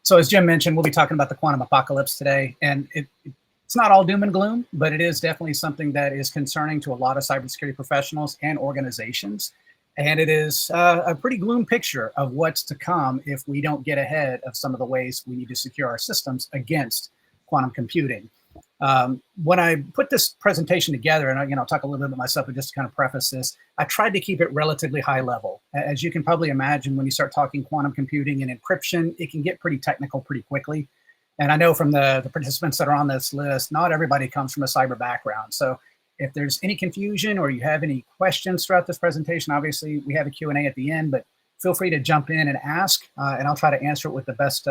So as Jim mentioned, we'll be talking about the quantum apocalypse today, and it's not all doom and gloom, but it is definitely something that is concerning to a lot of cybersecurity professionals and organizations. And it is a pretty gloom picture of what's to come if we don't get ahead of some of the ways we need to secure our systems against quantum computing. When I put this presentation together, and I'll talk a little bit about myself, but just to kind of preface this, I tried to keep it relatively high level. As you can probably imagine, when you start talking quantum computing and encryption, it can get pretty technical pretty quickly. And I know from the participants that are on this list, not everybody comes from a cyber background. So if there's any confusion or you have any questions throughout this presentation, obviously we have a Q&A at the end, but feel free to jump in and ask, and I'll try to answer it with the best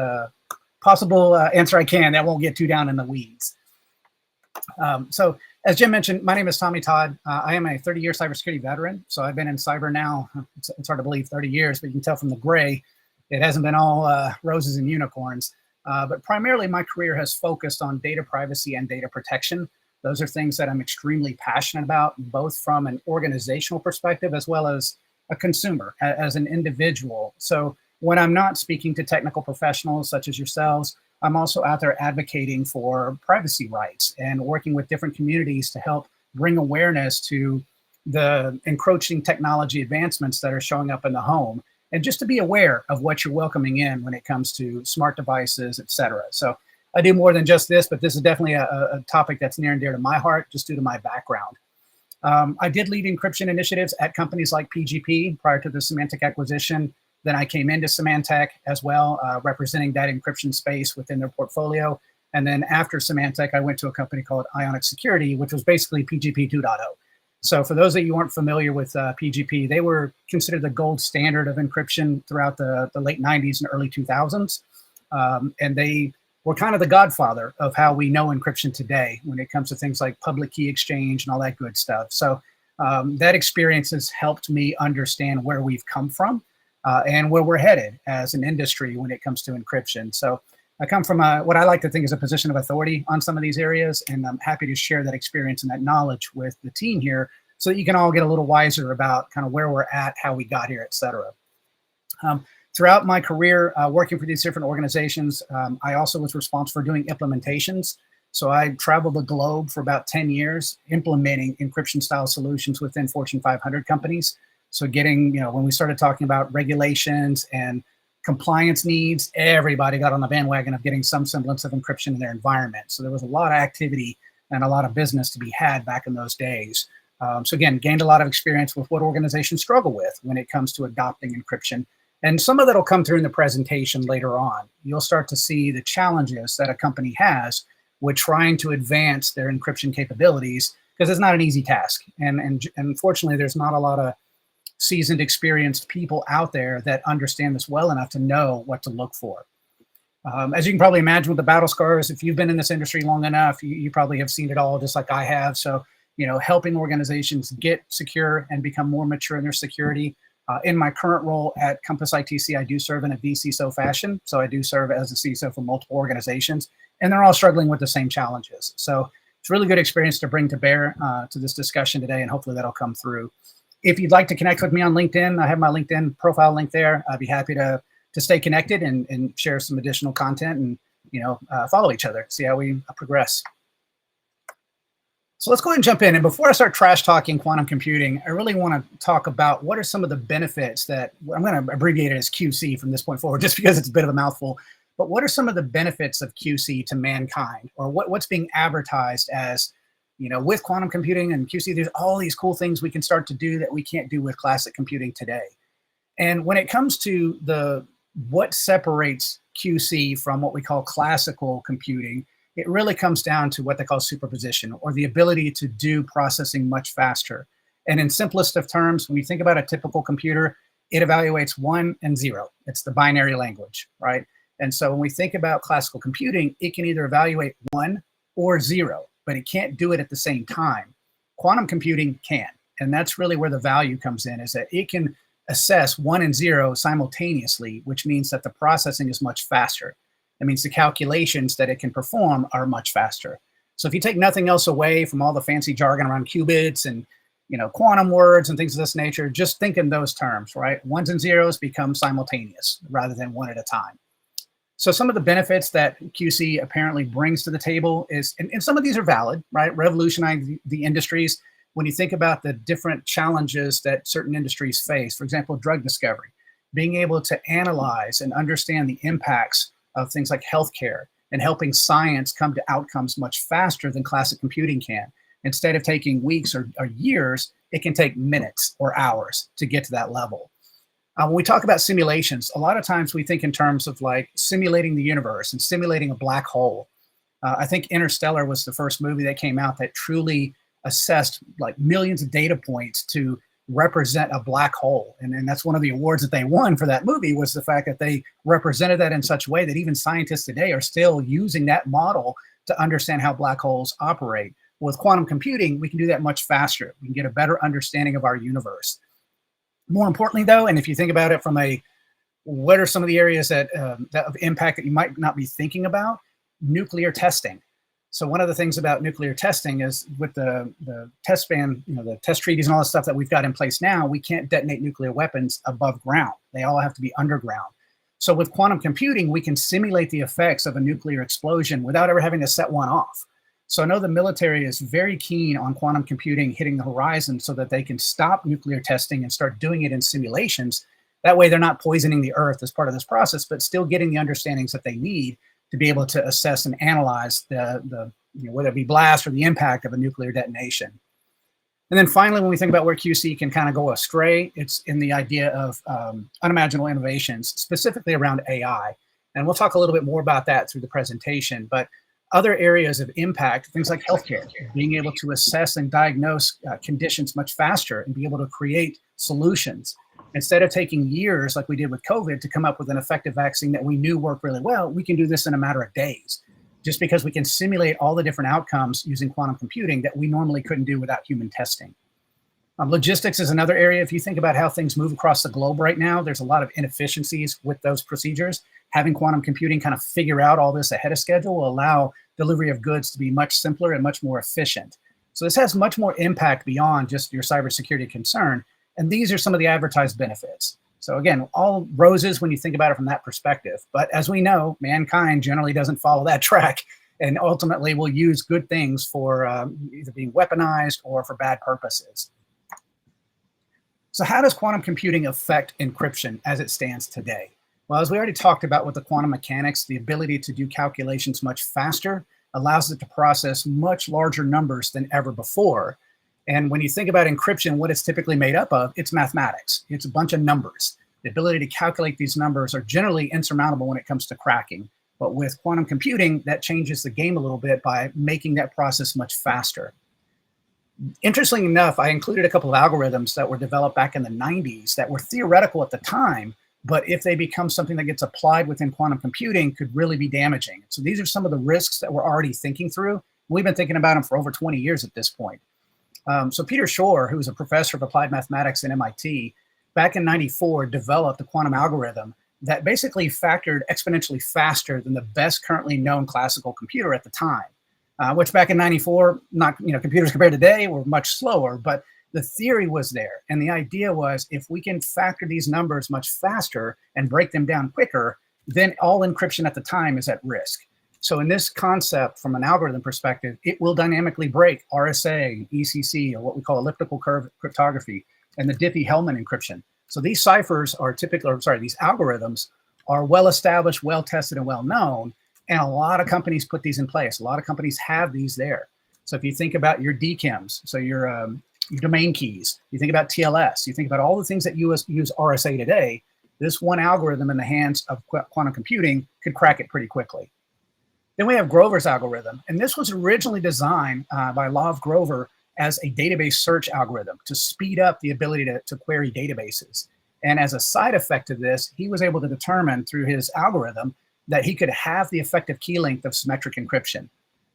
possible answer I can that won't get too down in the weeds. So as Jim mentioned, my name is Todd. I am a 30-year cybersecurity veteran. So I've been in cyber now, it's hard to believe 30 years, but you can tell from the gray, it hasn't been all roses and unicorns. But primarily my career has focused on data privacy and data protection. Those are things that I'm extremely passionate about, both from an organizational perspective as well as a consumer, as an individual. So when I'm not speaking to technical professionals such as yourselves, I'm also out there advocating for privacy rights and working with different communities to help bring awareness to the encroaching technology advancements that are showing up in the home, and just to be aware of what you're welcoming in when it comes to smart devices, et cetera. So I do more than just this, but this is definitely a topic that's near and dear to my heart just due to my background. I did lead encryption initiatives at companies like PGP prior to the Symantec acquisition. Then I came into Symantec as well, representing that encryption space within their portfolio. And then after Symantec, I went to a company called Ionic Security, which was basically PGP 2.0. So for those of you who aren't familiar with PGP, they were considered the gold standard of encryption throughout the late 90s and early 2000s. And they were kind of the godfather of how we know encryption today when it comes to things like public key exchange and all that good stuff. So that experience has helped me understand where we've come from and where we're headed as an industry when it comes to encryption. So I come from what I like to think is a position of authority on some of these areas, and I'm happy to share that experience and that knowledge with the team here so that you can all get a little wiser about kind of where we're at, how we got here, et cetera. Throughout my career working for these different organizations, I also was responsible for doing implementations. So I traveled the globe for about 10 years implementing encryption style solutions within Fortune 500 companies. So getting, when we started talking about regulations and compliance needs, everybody got on the bandwagon of getting some semblance of encryption in their environment. So there was a lot of activity and a lot of business to be had back in those days. So again, gained a lot of experience with what organizations struggle with when it comes to adopting encryption. And some of that will come through in the presentation later on. You'll start to see the challenges that a company has with trying to advance their encryption capabilities, because it's not an easy task. And unfortunately, there's not a lot of seasoned, experienced people out there that understand this well enough to know what to look for. As you can probably imagine with the battle scars, if you've been in this industry long enough, you probably have seen it all just like I have. So, helping organizations get secure and become more mature in their security. In my current role at Compass ITC, I do serve in a vCISO fashion. So I do serve as a CISO for multiple organizations, and they're all struggling with the same challenges. So it's a really good experience to bring to bear to this discussion today, and hopefully that'll come through. If you'd like to connect with me on LinkedIn, I have my LinkedIn profile link there. I'd be happy to stay connected and share some additional content and, follow each other, see how we progress. So let's go ahead and jump in. And before I start trash talking quantum computing, I really want to talk about what are some of the benefits that, I'm going to abbreviate it as QC from this point forward, just because it's a bit of a mouthful, but what are some of the benefits of QC to mankind, or what's being advertised as, with quantum computing and QC, there's all these cool things we can start to do that we can't do with classic computing today. And when it comes to what separates QC from what we call classical computing, it really comes down to what they call superposition, or the ability to do processing much faster. And in simplest of terms, when you think about a typical computer, it evaluates 1 and 0. It's the binary language, right? And so when we think about classical computing, it can either evaluate 1 or 0, but it can't do it at the same time. Quantum computing can, and that's really where the value comes in, is that it can assess 1 and 0 simultaneously, which means that the processing is much faster. That means the calculations that it can perform are much faster. So if you take nothing else away from all the fancy jargon around qubits and quantum words and things of this nature, just think in those terms, right? 1s and 0s become simultaneous rather than 1 at a time. So some of the benefits that QC apparently brings to the table is, and some of these are valid, right? Revolutionizing the industries. When you think about the different challenges that certain industries face, for example, drug discovery, being able to analyze and understand the impacts of things like healthcare and helping science come to outcomes much faster than classic computing can. Instead of taking weeks or years, it can take minutes or hours to get to that level. When we talk about simulations, a lot of times we think in terms of like simulating the universe and simulating a black hole. I think Interstellar was the first movie that came out that truly assessed like millions of data points to represent a black hole. And that's one of the awards that they won for that movie, was the fact that they represented that in such a way that even scientists today are still using that model to understand how black holes operate. With quantum computing, we can do that much faster. We can get a better understanding of our universe. More importantly, though, and if you think about it from a, what are some of the areas that of impact that you might not be thinking about? Nuclear testing. So one of the things about nuclear testing is with the test ban, the test treaties and all the stuff that we've got in place now, we can't detonate nuclear weapons above ground. They all have to be underground. So with quantum computing, we can simulate the effects of a nuclear explosion without ever having to set one off. So I know the military is very keen on quantum computing hitting the horizon so that they can stop nuclear testing and start doing it in simulations. That way they're not poisoning the earth as part of this process, but still getting the understandings that they need to be able to assess and analyze the whether it be blast or the impact of a nuclear detonation. And then finally, when we think about where QC can kind of go astray, it's in the idea of unimaginable innovations, specifically around AI. And we'll talk a little bit more about that through the presentation, but other areas of impact, things like healthcare, being able to assess and diagnose conditions much faster and be able to create solutions. Instead of taking years like we did with COVID to come up with an effective vaccine that we knew worked really well, we can do this in a matter of days, just because we can simulate all the different outcomes using quantum computing that we normally couldn't do without human testing. Logistics is another area. If you think about how things move across the globe right now, there's a lot of inefficiencies with those procedures. Having quantum computing kind of figure out all this ahead of schedule will allow delivery of goods to be much simpler and much more efficient. So this has much more impact beyond just your cybersecurity concern. And these are some of the advertised benefits. So again, all roses when you think about it from that perspective. But as we know, mankind generally doesn't follow that track and ultimately will use good things for either being weaponized or for bad purposes. So how does quantum computing affect encryption as it stands today? Well, as we already talked about with the quantum mechanics, the ability to do calculations much faster allows it to process much larger numbers than ever before. And when you think about encryption, what it's typically made up of, it's mathematics. It's a bunch of numbers. The ability to calculate these numbers are generally insurmountable when it comes to cracking. But with quantum computing, that changes the game a little bit by making that process much faster. Interestingly enough, I included a couple of algorithms that were developed back in the 90s that were theoretical at the time, but if they become something that gets applied within quantum computing, could really be damaging. So these are some of the risks that we're already thinking through. We've been thinking about them for over 20 years at this point. So Peter Shor, who's a professor of applied mathematics at MIT, back in '94 developed a quantum algorithm that basically factored exponentially faster than the best currently known classical computer at the time, which back in '94, computers compared to today were much slower, but the theory was there. And the idea was, if we can factor these numbers much faster and break them down quicker, then all encryption at the time is at risk. So in this concept, from an algorithm perspective, it will dynamically break RSA, ECC, or what we call elliptical curve cryptography, and the Diffie-Hellman encryption. So these ciphers are these algorithms are well-established, well-tested, and well-known, and a lot of companies put these in place. A lot of companies have these there. So if you think about your DKIMs, so your domain keys, you think about TLS, you think about all the things that use RSA today, this one algorithm in the hands of quantum computing could crack it pretty quickly. Then we have Grover's algorithm, and this was originally designed by Love Grover as a database search algorithm to speed up the ability to query databases. And as a side effect of this, he was able to determine through his algorithm that he could have the effective key length of symmetric encryption.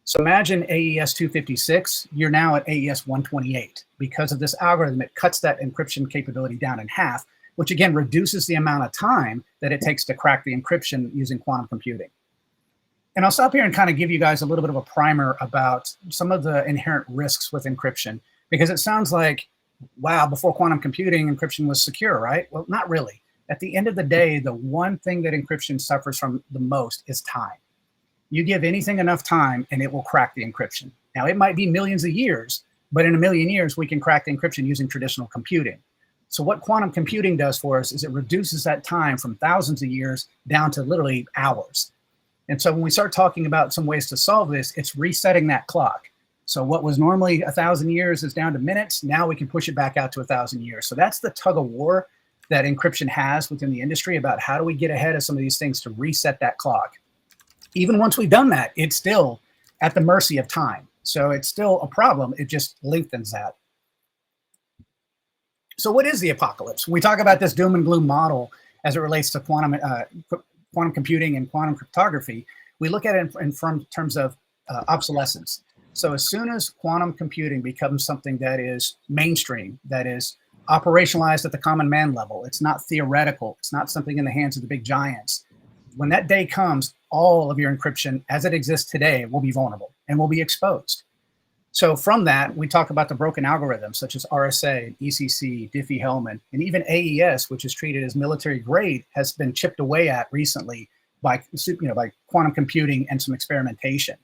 So imagine AES 256, you're now at AES 128. Because of this algorithm, it cuts that encryption capability down in half, which again reduces the amount of time that it takes to crack the encryption using quantum computing. And I'll stop here and kind of give you guys a little bit of a primer about some of the inherent risks with encryption, because it sounds like, wow, before quantum computing, encryption was secure, right? Well, not really. At the end of the day, the one thing that encryption suffers from the most is time. You give anything enough time and it will crack the encryption. Now, it might be millions of years, but in a million years, we can crack the encryption using traditional computing. So what quantum computing does for us is it reduces that time from thousands of years down to literally hours. And so when we start talking about some ways to solve this, it's resetting that clock. So what was normally 1,000 years is down to minutes. Now we can push it back out to 1,000 years. So that's the tug of war that encryption has within the industry about how do we get ahead of some of these things to reset that clock. Even once we've done that, it's still at the mercy of time. So it's still a problem. It just lengthens that. So what is the apocalypse? When we talk about this doom and gloom model as it relates to quantum computing and quantum cryptography, we look at it in terms of obsolescence. So as soon as quantum computing becomes something that is mainstream, that is operationalized at the common man level, it's not theoretical, it's not something in the hands of the big giants. When that day comes, all of your encryption as it exists today will be vulnerable and will be exposed. So from that, we talk about the broken algorithms such as RSA, ECC, Diffie-Hellman, and even AES, which is treated as military grade, has been chipped away at recently by quantum computing and some experimentation.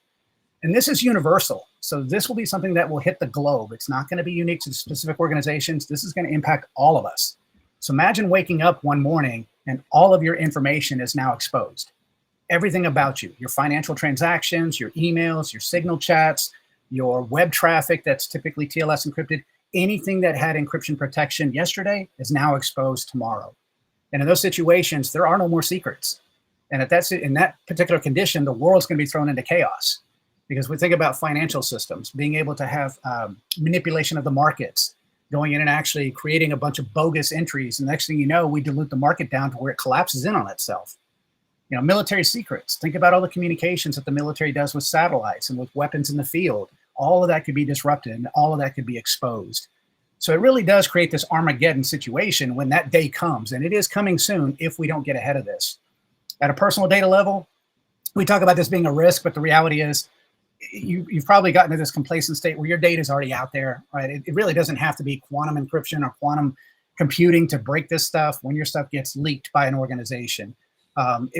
And this is universal. So this will be something that will hit the globe. It's not going to be unique to specific organizations. This is going to impact all of us. So imagine waking up one morning and all of your information is now exposed. Everything about you, your financial transactions, your emails, your signal chats, your web traffic that's typically TLS encrypted, anything that had encryption protection yesterday is now exposed tomorrow. And in those situations, there are no more secrets. And in that particular condition, the world's going to be thrown into chaos. Because we think about financial systems, being able to have manipulation of the markets, going in and actually creating a bunch of bogus entries. And the next thing you know, we dilute the market down to where it collapses in on itself. You know, military secrets. Think about all the communications that the military does with satellites and with weapons in the field. All of that could be disrupted and all of that could be exposed. So it really does create this Armageddon situation when that day comes, and it is coming soon if we don't get ahead of this. At a personal data level, we talk about this being a risk, but the reality is you've probably gotten to this complacent state where your data is already out there, right? It really doesn't have to be quantum encryption or quantum computing to break this stuff when your stuff gets leaked by an organization.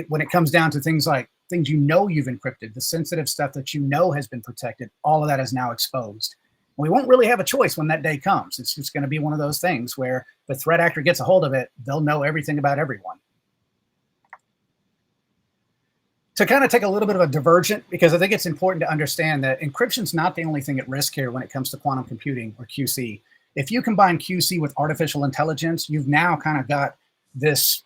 When it comes down to things like things you know you've encrypted, the sensitive stuff that you know has been protected, all of that is now exposed. We won't really have a choice when that day comes. It's just going to be one of those things where the threat actor gets a hold of it, they'll know everything about everyone. To kind of take a little bit of a divergent, because I think it's important to understand that encryption's not the only thing at risk here when it comes to quantum computing or QC. If you combine QC with artificial intelligence, you've now kind of got this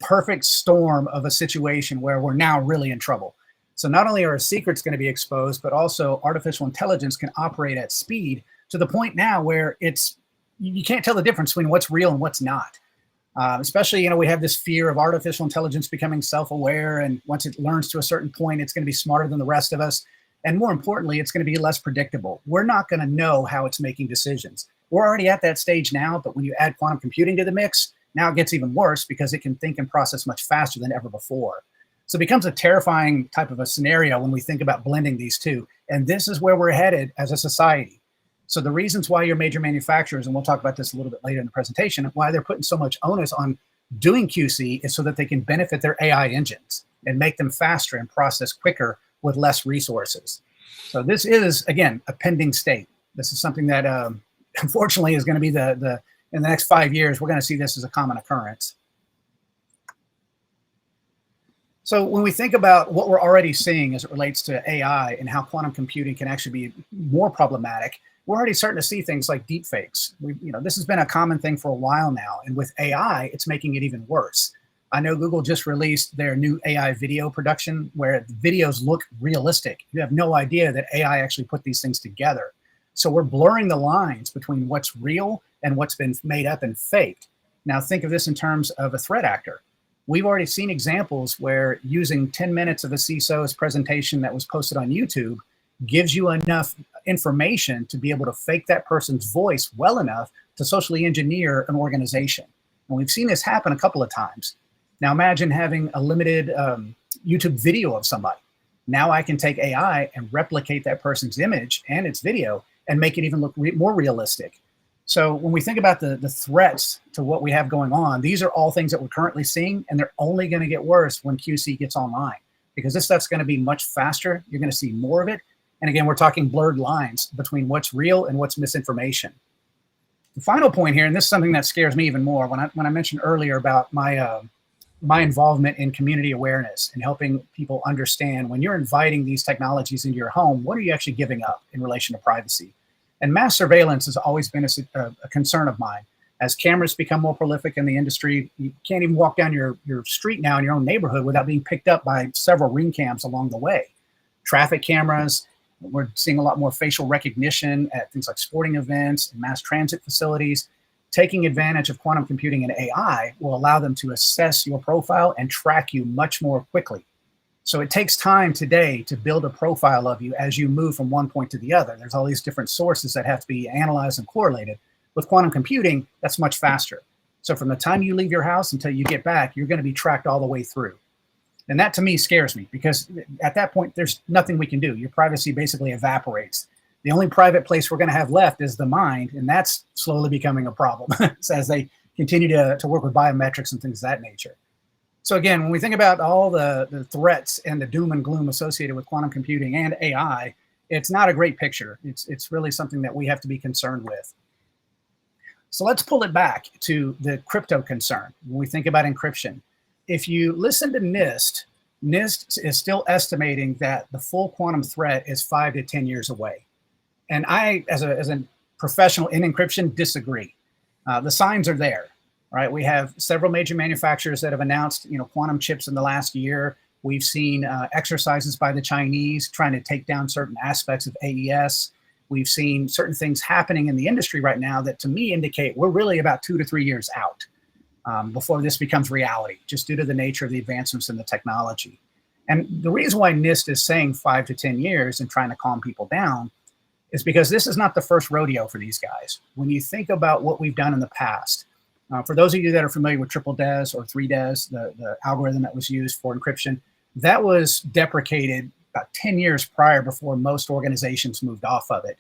perfect storm of a situation where we're now really in trouble. So not only are our secrets going to be exposed, but also artificial intelligence can operate at speed to the point now where you can't tell the difference between what's real and what's not. Especially, we have this fear of artificial intelligence becoming self-aware, and once it learns to a certain point, it's going to be smarter than the rest of us. And more importantly, it's going to be less predictable. We're not going to know how it's making decisions. We're already at that stage now, but when you add quantum computing to the mix, now it gets even worse because it can think and process much faster than ever before. So it becomes a terrifying type of a scenario when we think about blending these two. And this is where we're headed as a society. So the reasons why your major manufacturers, and we'll talk about this a little bit later in the presentation, why they're putting so much onus on doing QC is so that they can benefit their AI engines and make them faster and process quicker with less resources. So this is, again, a pending state. This is something that unfortunately is going to be in the next 5 years, we're going to see this as a common occurrence. So when we think about what we're already seeing as it relates to AI and how quantum computing can actually be more problematic, we're already starting to see things like deepfakes. This has been a common thing for a while now, and with AI, it's making it even worse. I know Google just released their new AI video production where the videos look realistic. You have no idea that AI actually put these things together. So we're blurring the lines between what's real and what's been made up and faked. Now think of this in terms of a threat actor. We've already seen examples where using 10 minutes of a CISO's presentation that was posted on YouTube gives you enough information to be able to fake that person's voice well enough to socially engineer an organization. And we've seen this happen a couple of times. Now imagine having a limited YouTube video of somebody. Now I can take AI and replicate that person's image and its video and make it even look more realistic. So when we think about the threats to what we have going on, these are all things that we're currently seeing, and they're only going to get worse when QC gets online, because this stuff's going to be much faster. You're going to see more of it. And again, we're talking blurred lines between what's real and what's misinformation. The final point here, and this is something that scares me even more, when I mentioned earlier about my involvement in community awareness and helping people understand when you're inviting these technologies into your home, what are you actually giving up in relation to privacy? And mass surveillance has always been a concern of mine. As cameras become more prolific in the industry, you can't even walk down your street now in your own neighborhood without being picked up by several ring cams along the way. Traffic cameras, we're seeing a lot more facial recognition at things like sporting events and mass transit facilities. Taking advantage of quantum computing and AI will allow them to assess your profile and track you much more quickly. So it takes time today to build a profile of you as you move from one point to the other. There's all these different sources that have to be analyzed and correlated. With quantum computing, that's much faster. So from the time you leave your house until you get back, you're going to be tracked all the way through. And that to me scares me, because at that point, there's nothing we can do. Your privacy basically evaporates. The only private place we're going to have left is the mind, and that's slowly becoming a problem as they continue to work with biometrics and things of that nature. So again, when we think about all the threats and the doom and gloom associated with quantum computing and AI, it's not a great picture. It's really something that we have to be concerned with. So let's pull it back to the crypto concern. When we think about encryption, if you listen to NIST, NIST is still estimating that the full quantum threat is 5 to 10 years away. And I, as a professional in encryption, disagree. The signs are there. Right, we have several major manufacturers that have announced, quantum chips in the last year. We've seen exercises by the Chinese trying to take down certain aspects of AES. We've seen certain things happening in the industry right now that, to me, indicate we're really about 2 to 3 years out before this becomes reality, just due to the nature of the advancements in the technology. And the reason why NIST is saying 5 to 10 years and trying to calm people down is because this is not the first rodeo for these guys. When you think about what we've done in the past, for those of you that are familiar with triple DES or 3DES, the algorithm that was used for encryption, that was deprecated about 10 years prior before most organizations moved off of it.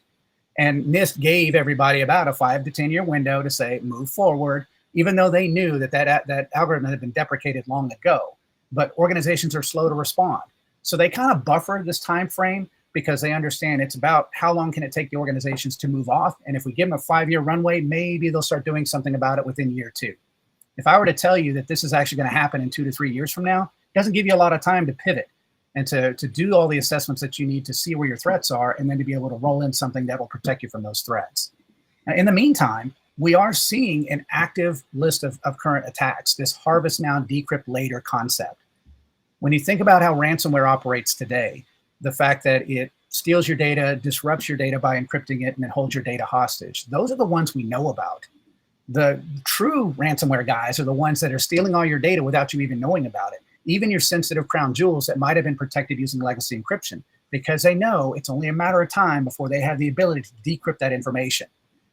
And NIST gave everybody about a 5 to 10 year window to say, move forward, even though they knew that algorithm had been deprecated long ago. But organizations are slow to respond. So they kind of buffer this time frame, because they understand it's about how long can it take the organizations to move off. And if we give them a 5-year runway, maybe they'll start doing something about it within year 2. If I were to tell you that this is actually going to happen in 2 to 3 years from now, it doesn't give you a lot of time to pivot and to do all the assessments that you need to see where your threats are, and then to be able to roll in something that will protect you from those threats. Now, in the meantime, we are seeing an active list of current attacks, this harvest now, decrypt later concept. When you think about how ransomware operates today, the fact that it steals your data, disrupts your data by encrypting it, and then holds your data hostage. Those are the ones we know about. The true ransomware guys are the ones that are stealing all your data without you even knowing about it. Even your sensitive crown jewels that might have been protected using legacy encryption, because they know it's only a matter of time before they have the ability to decrypt that information.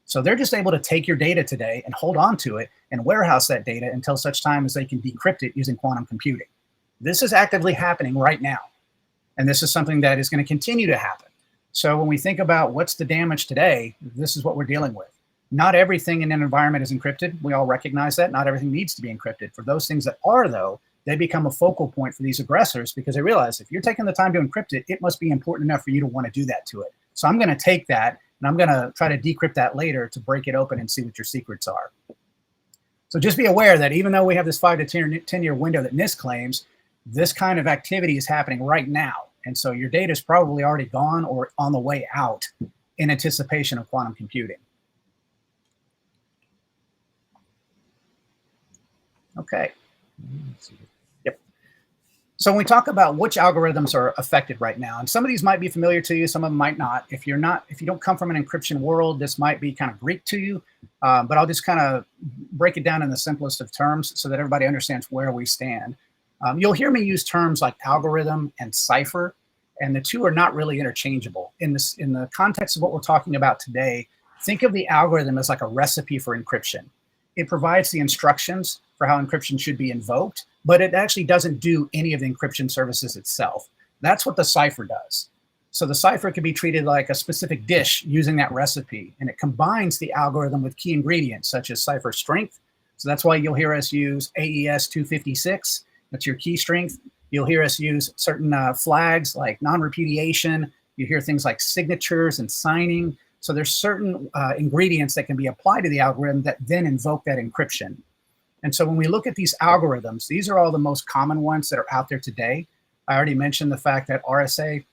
So they're just able to take your data today and hold on to it and warehouse that data until such time as they can decrypt it using quantum computing. This is actively happening right now. And this is something that is going to continue to happen. So when we think about what's the damage today, this is what we're dealing with. Not everything in an environment is encrypted. We all recognize that. Not everything needs to be encrypted. For those things that are, though, they become a focal point for these aggressors, because they realize if you're taking the time to encrypt it, it must be important enough for you to want to do that to it. So I'm going to take that and I'm going to try to decrypt that later to break it open and see what your secrets are. So just be aware that even though we have this 5 to 10 year window that NIST claims, this kind of activity is happening right now. And so your data is probably already gone or on the way out in anticipation of quantum computing. Okay. Yep. So when we talk about which algorithms are affected right now, and some of these might be familiar to you, some of them might not. If you don't come from an encryption world, this might be kind of Greek to you, but I'll just kind of break it down in the simplest of terms so that everybody understands where we stand. You'll hear me use terms like algorithm and cipher, and the two are not really interchangeable. In the context of what we're talking about today, think of the algorithm as like a recipe for encryption. It provides the instructions for how encryption should be invoked, but it actually doesn't do any of the encryption services itself. That's what the cipher does. So the cipher can be treated like a specific dish using that recipe, and it combines the algorithm with key ingredients such as cipher strength. So that's why you'll hear us use AES 256. That's your key strength. You'll hear us use certain flags like non-repudiation. You hear things like signatures and signing. So there's certain ingredients that can be applied to the algorithm that then invoke that encryption. And so when we look at these algorithms, these are all the most common ones that are out there today. I already mentioned the fact that RSA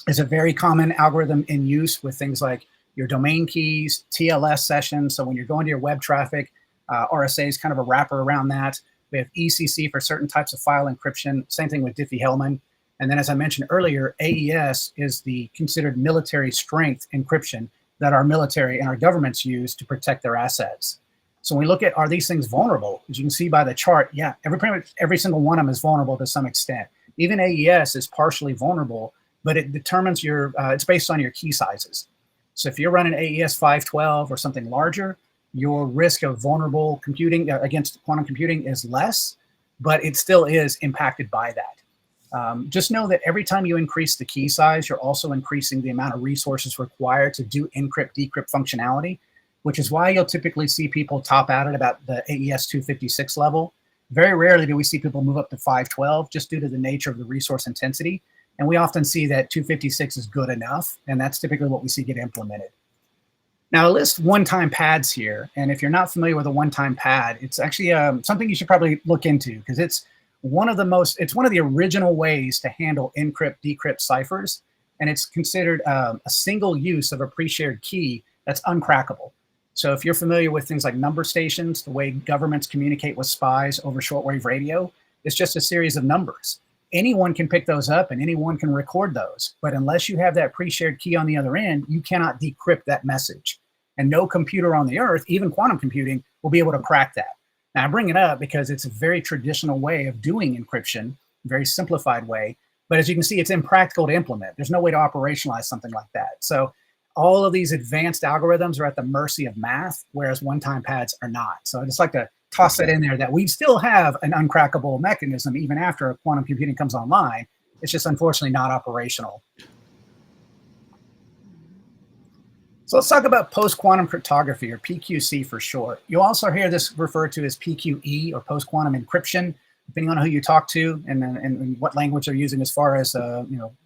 is a very common algorithm in use with things like your domain keys, TLS sessions. So when you're going to your web traffic, RSA is kind of a wrapper around that. We have ECC for certain types of file encryption. Same thing with Diffie-Hellman. And then, as I mentioned earlier, AES is the considered military strength encryption that our military and our governments use to protect their assets. So when we look at, are these things vulnerable? As you can see by the chart, yeah, every single one of them is vulnerable to some extent. Even AES is partially vulnerable, but it determines it's based on your key sizes. So if you're running AES 512 or something larger, your risk of vulnerable computing against quantum computing is less, but it still is impacted by that. Just know that every time you increase the key size, you're also increasing the amount of resources required to do encrypt, decrypt functionality, which is why you'll typically see people top out at about the AES 256 level. Very rarely do we see people move up to 512 just due to the nature of the resource intensity. And we often see that 256 is good enough, and that's typically what we see get implemented. Now, I list one-time pads here, and if you're not familiar with a one-time pad, it's actually something you should probably look into because it's one of the original ways to handle encrypt, decrypt ciphers, and it's considered a single use of a pre-shared key that's uncrackable. So if you're familiar with things like number stations, the way governments communicate with spies over shortwave radio, it's just a series of numbers. Anyone can pick those up and anyone can record those. But unless you have that pre-shared key on the other end, you cannot decrypt that message. And no computer on the earth, even quantum computing, will be able to crack that. Now, I bring it up because it's a very traditional way of doing encryption, very simplified way. But as you can see, it's impractical to implement. There's no way to operationalize something like that. So all of these advanced algorithms are at the mercy of math, whereas one-time pads are not. So I just like to toss that in there that we still have an uncrackable mechanism even after quantum computing comes online. It's just unfortunately not operational. So let's talk about post-quantum cryptography, or PQC for short. You'll also hear this referred to as PQE, or post-quantum encryption, depending on who you talk to and what language they're using as far as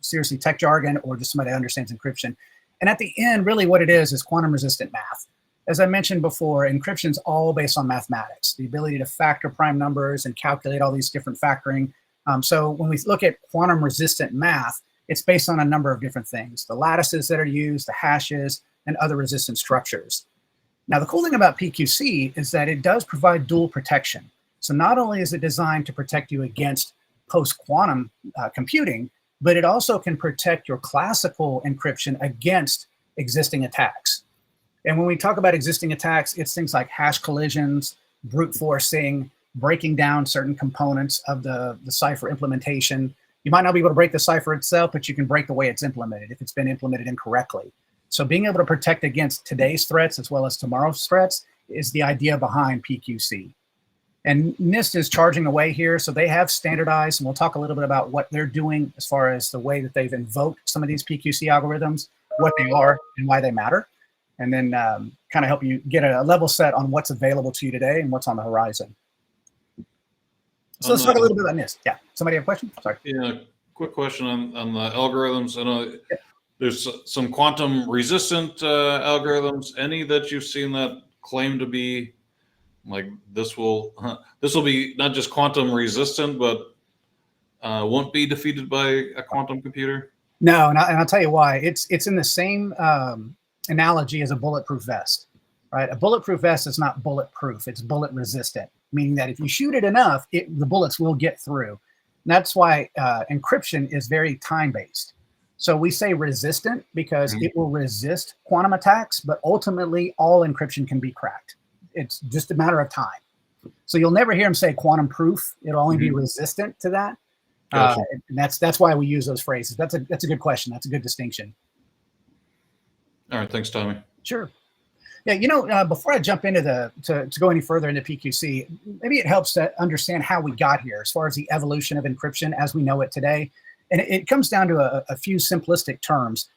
seriously tech jargon or just somebody that understands encryption. And at the end, really what it is quantum-resistant math. As I mentioned before, encryption is all based on mathematics, the ability to factor prime numbers and calculate all these different factoring. So when we look at quantum-resistant math, it's based on a number of different things, the lattices that are used, the hashes, and other resistant structures. Now, the cool thing about PQC is that it does provide dual protection. So not only is it designed to protect you against post-quantum computing, but it also can protect your classical encryption against existing attacks. And when we talk about existing attacks, it's things like hash collisions, brute forcing, breaking down certain components of the cipher implementation. You might not be able to break the cipher itself, but you can break the way it's implemented if it's been implemented incorrectly. So being able to protect against today's threats as well as tomorrow's threats is the idea behind PQC. And NIST is charging away here, so they have standardized, and we'll talk a little bit about what they're doing as far as the way that they've invoked some of these PQC algorithms, what they are, and why they matter, and then kind of help you get a level set on what's available to you today and what's on the horizon. So let's talk a little bit about NIST. Yeah, somebody have a question? Sorry. Yeah, quick question on the algorithms. I know there's some quantum resistant algorithms. Any that you've seen that claim to be like this will be not just quantum resistant, but won't be defeated by a quantum computer? No, and I'll tell you why. It's in the same analogy as a bulletproof vest, right? A bulletproof vest is not bulletproof; it's bullet resistant, meaning that if you shoot it enough, the bullets will get through. And that's why encryption is very time-based. So we say resistant because it will resist quantum attacks, but ultimately all encryption can be cracked. It's just a matter of time. So you'll never hear them say quantum proof. It'll only be resistant to that. Gotcha. And that's why we use those phrases. That's a good question. That's a good distinction. All right. Thanks, Tommy. Sure. Yeah, before I jump into to go any further into PQC, maybe it helps to understand how we got here as far as the evolution of encryption as we know it today. And it comes down to a few simplistic terms.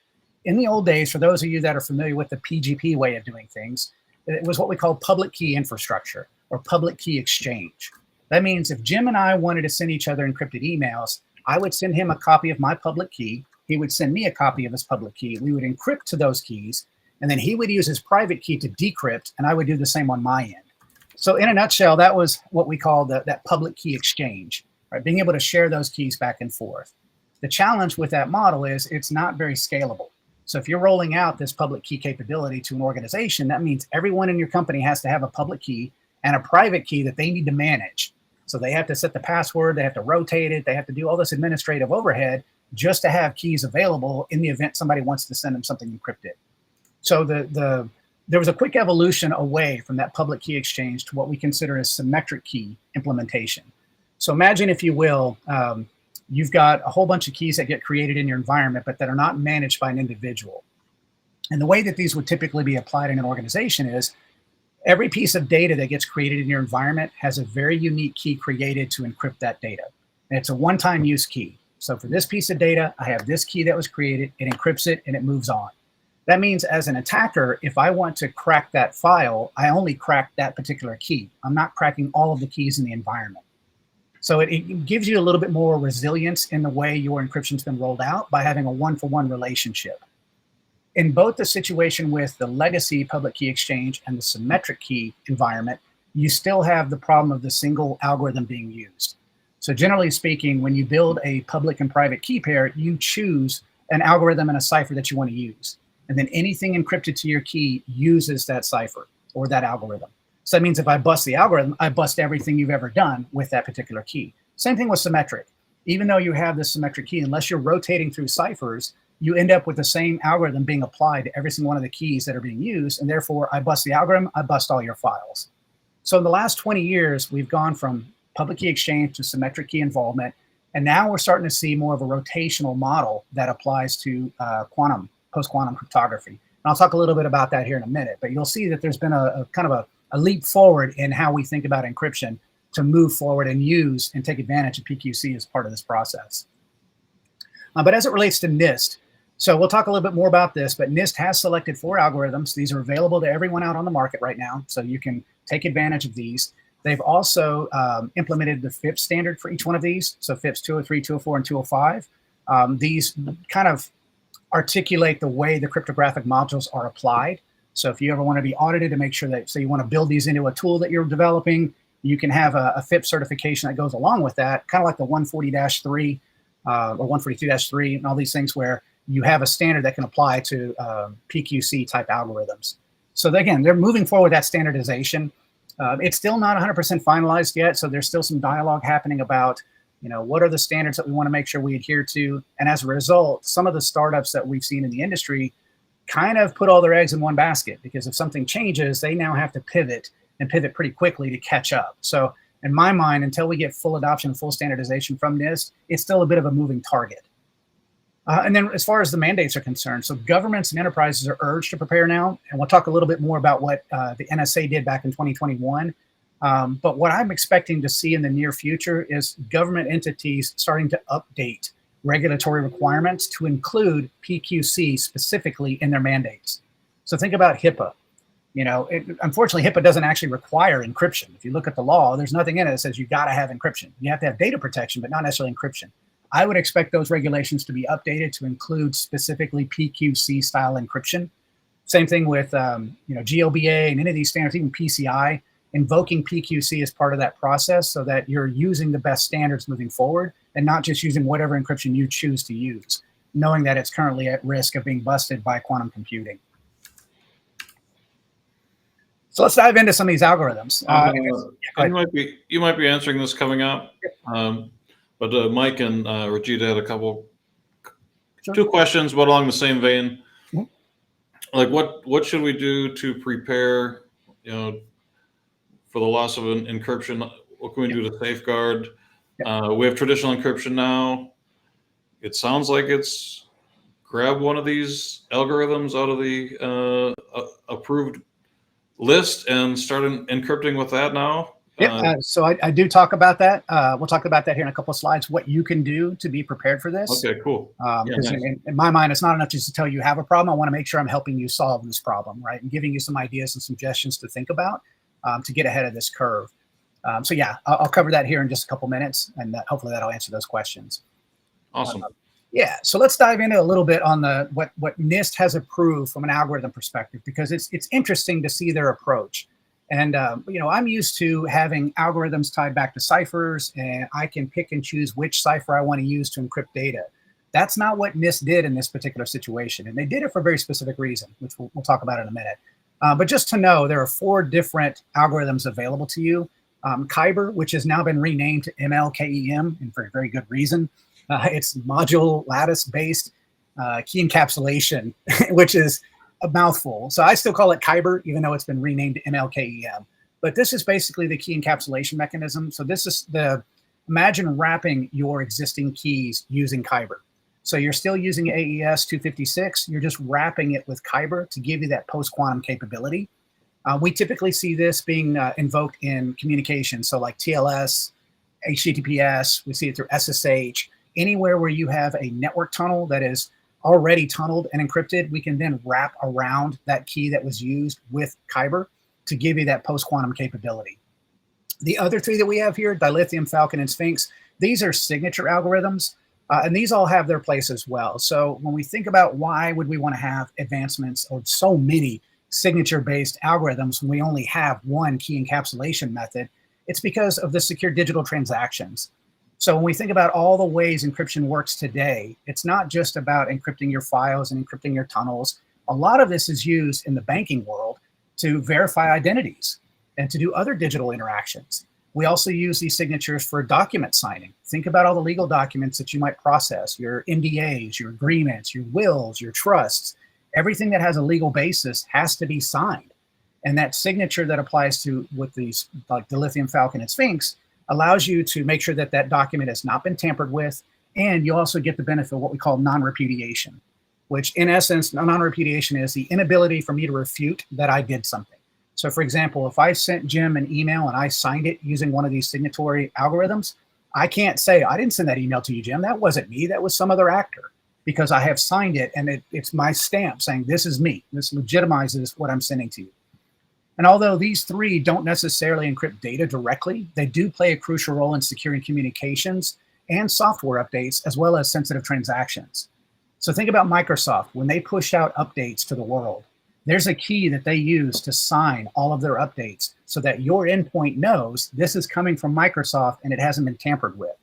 In the old days, for those of you that are familiar with the PGP way of doing things, it was what we call public key infrastructure or public key exchange. That means if Jim and I wanted to send each other encrypted emails, I would send him a copy of my public key. He would send me a copy of his public key. We would encrypt to those keys, and then he would use his private key to decrypt, and I would do the same on my end. So in a nutshell, that was what we call that public key exchange, right? Being able to share those keys back and forth. The challenge with that model is it's not very scalable. So if you're rolling out this public key capability to an organization, that means everyone in your company has to have a public key and a private key that they need to manage. So they have to set the password, they have to rotate it, they have to do all this administrative overhead just to have keys available in the event somebody wants to send them something encrypted. So there was a quick evolution away from that public key exchange to what we consider as symmetric key implementation. So imagine, if you will, you've got a whole bunch of keys that get created in your environment, but that are not managed by an individual. And the way that these would typically be applied in an organization is every piece of data that gets created in your environment has a very unique key created to encrypt that data. And it's a one-time use key. So for this piece of data, I have this key that was created, it encrypts it, and it moves on. That means as an attacker, if I want to crack that file, I only crack that particular key. I'm not cracking all of the keys in the environment. So it gives you a little bit more resilience in the way your encryption's been rolled out by having a one-for-one relationship. In both the situation with the legacy public key exchange and the symmetric key environment, you still have the problem of the single algorithm being used. So generally speaking, when you build a public and private key pair, you choose an algorithm and a cipher that you want to use. And then anything encrypted to your key uses that cipher or that algorithm. So that means if I bust the algorithm, I bust everything you've ever done with that particular key. Same thing with symmetric. Even though you have this symmetric key, unless you're rotating through ciphers, you end up with the same algorithm being applied to every single one of the keys that are being used. And therefore, I bust the algorithm, I bust all your files. So in the last 20 years, we've gone from public key exchange to symmetric key involvement. And now we're starting to see more of a rotational model that applies to post-quantum cryptography. And I'll talk a little bit about that here in a minute, but you'll see that there's been a kind of a leap forward in how we think about encryption to move forward and use and take advantage of PQC as part of this process. But as it relates to NIST, so we'll talk a little bit more about this, but NIST has selected 4 algorithms. These are available to everyone out on the market right now, so you can take advantage of these. They've also implemented the FIPS standard for each one of these, so FIPS 203, 204, and 205. These kind of articulate the way the cryptographic modules are applied. So if you ever want to be audited to make sure that, say you want to build these into a tool that you're developing, you can have a FIPS certification that goes along with that, kind of like the 140-3 or 142-3 and all these things where you have a standard that can apply to PQC type algorithms. So again, they're moving forward that standardization. It's still not 100% finalized yet, so there's still some dialogue happening about, you know, what are the standards that we want to make sure we adhere to. And as a result, some of the startups that we've seen in the industry kind of put all their eggs in one basket, because if something changes, they now have to pivot and pivot pretty quickly to catch up. So in my mind, until we get full adoption, full standardization from NIST, it's still a bit of a moving target. And then as far as the mandates are concerned, so governments and enterprises are urged to prepare now. And we'll talk a little bit more about what the NSA did back in 2021. But what I'm expecting to see in the near future is government entities starting to update regulatory requirements to include PQC specifically in their mandates. So think about HIPAA. You know, unfortunately, HIPAA doesn't actually require encryption. If you look at the law, there's nothing in it that says you got to have encryption. You have to have data protection, but not necessarily encryption. I would expect those regulations to be updated to include specifically PQC style encryption. Same thing with you know, GLBA and any of these standards, even PCI, invoking PQC as part of that process so that you're using the best standards moving forward and not just using whatever encryption you choose to use, knowing that it's currently at risk of being busted by quantum computing. So let's dive into some of these algorithms. You might be answering this coming up, but Mike and Rajita had a couple, two questions, but along the same vein. Mm-hmm. Like, what should we do to prepare, you know, for the loss of an encryption? What can we do to safeguard? We have traditional encryption now. It sounds like it's grab one of these algorithms out of the approved list and start encrypting with that now. So I do talk about that. We'll talk about that here in a couple of slides, what you can do to be prepared for this. Okay, cool. Because Nice. in my mind, it's not enough just to tell you have a problem. I want to make sure I'm helping you solve this problem, right? And giving you some ideas and suggestions to think about to get ahead of this curve. So yeah, I'll cover that here in just a couple minutes, and hopefully that'll answer those questions. Awesome. Yeah, so let's dive into a little bit on the what NIST has approved from an algorithm perspective, because it's interesting to see their approach. And you know, I'm used to having algorithms tied back to ciphers, and I can pick and choose which cipher I want to use to encrypt data. That's not what NIST did in this particular situation, and they did it for a very specific reason, which we'll talk about in a minute. But just to know, there are 4 different algorithms available to you. Kyber, which has now been renamed to MLKEM, and for a very good reason. It's module lattice-based key encapsulation, which is a mouthful. So I still call it Kyber, even though it's been renamed to MLKEM. But this is basically the key encapsulation mechanism. So this is imagine wrapping your existing keys using Kyber. So you're still using AES 256, you're just wrapping it with Kyber to give you that post-quantum capability. We typically see this being invoked in communication. So like TLS, HTTPS, we see it through SSH. Anywhere where you have a network tunnel that is already tunneled and encrypted, we can then wrap around that key that was used with Kyber to give you that post-quantum capability. The other 3 that we have here, Dilithium, Falcon, and Sphinx, these are signature algorithms, and these all have their place as well. So when we think about why would we want to have advancements or so many signature-based algorithms when we only have one key encapsulation method, it's because of the secure digital transactions. So when we think about all the ways encryption works today, it's not just about encrypting your files and encrypting your tunnels. A lot of this is used in the banking world to verify identities and to do other digital interactions. We also use these signatures for document signing. Think about all the legal documents that you might process, your NDAs, your agreements, your wills, your trusts. Everything that has a legal basis has to be signed. And that signature that applies to with these, like the Lithium, Falcon, and Sphinx, allows you to make sure that that document has not been tampered with, and you also get the benefit of what we call non-repudiation, which in essence, non-repudiation is the inability for me to refute that I did something. So for example, if I sent Jim an email and I signed it using one of these signatory algorithms, I can't say, I didn't send that email to you, Jim. That wasn't me, that was some other actor, because I have signed it and it's my stamp saying this is me. This legitimizes what I'm sending to you. And although these 3 don't necessarily encrypt data directly, they do play a crucial role in securing communications and software updates, as well as sensitive transactions. So think about Microsoft. When they push out updates to the world, there's a key that they use to sign all of their updates so that your endpoint knows this is coming from Microsoft and it hasn't been tampered with.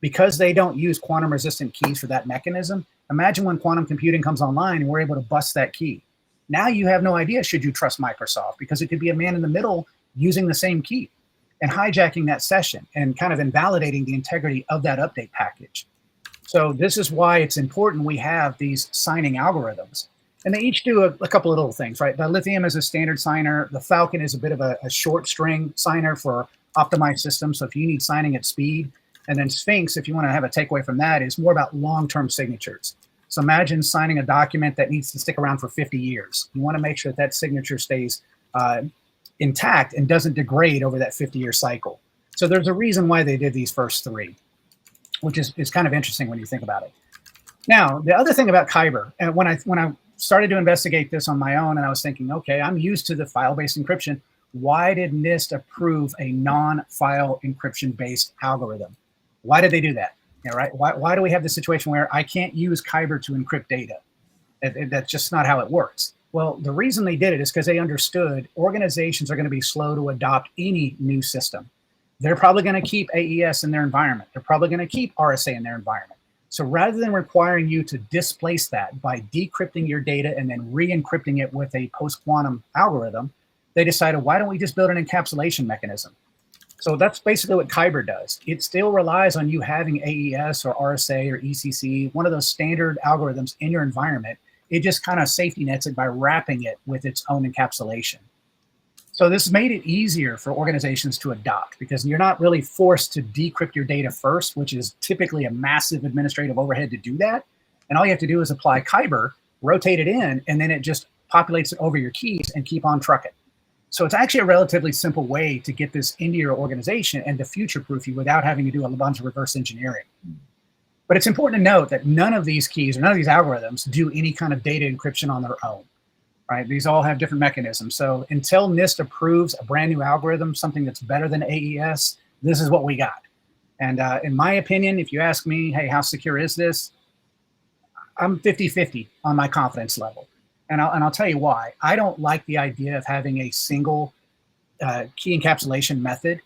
Because they don't use quantum resistant keys for that mechanism, imagine when quantum computing comes online and we're able to bust that key. Now you have no idea should you trust Microsoft, because it could be a man in the middle using the same key and hijacking that session and kind of invalidating the integrity of that update package. So this is why it's important we have these signing algorithms. And they each do a couple of little things, right? The Lithium is a standard signer. The Falcon is a bit of a short string signer for optimized systems. So if you need signing at speed. And then Sphinx, if you want to have a takeaway from that, is more about long-term signatures. So imagine signing a document that needs to stick around for 50 years. You want to make sure that that signature stays intact and doesn't degrade over that 50-year cycle. So there's a reason why they did these first 3, which is kind of interesting when you think about it. Now, the other thing about Kyber, and when I started to investigate this on my own, and I was thinking, okay, I'm used to the file-based encryption. Why did NIST approve a non-file encryption-based algorithm? Why did they do that? Yeah, right. Why do we have the situation where I can't use Kyber to encrypt data? That's just not how it works. Well, the reason they did it is because they understood organizations are going to be slow to adopt any new system. They're probably going to keep AES in their environment. They're probably going to keep RSA in their environment. So rather than requiring you to displace that by decrypting your data and then re-encrypting it with a post-quantum algorithm, they decided, why don't we just build an encapsulation mechanism? So that's basically what Kyber does. It still relies on you having AES or RSA or ECC, one of those standard algorithms in your environment. It just kind of safety nets it by wrapping it with its own encapsulation. So this made it easier for organizations to adopt, because you're not really forced to decrypt your data first, which is typically a massive administrative overhead to do that. And all you have to do is apply Kyber, rotate it in, and then it just populates it over your keys and keep on trucking. So it's actually a relatively simple way to get this into your organization and to future-proof you without having to do a bunch of reverse engineering. But it's important to note that none of these keys or none of these algorithms do any kind of data encryption on their own, right? These all have different mechanisms. So until NIST approves a brand new algorithm, something that's better than AES, this is what we got. And in my opinion, if you ask me, hey, how secure is this? I'm 50-50 on my confidence level. And I'll tell you why. I don't like the idea of having a single key encapsulation method.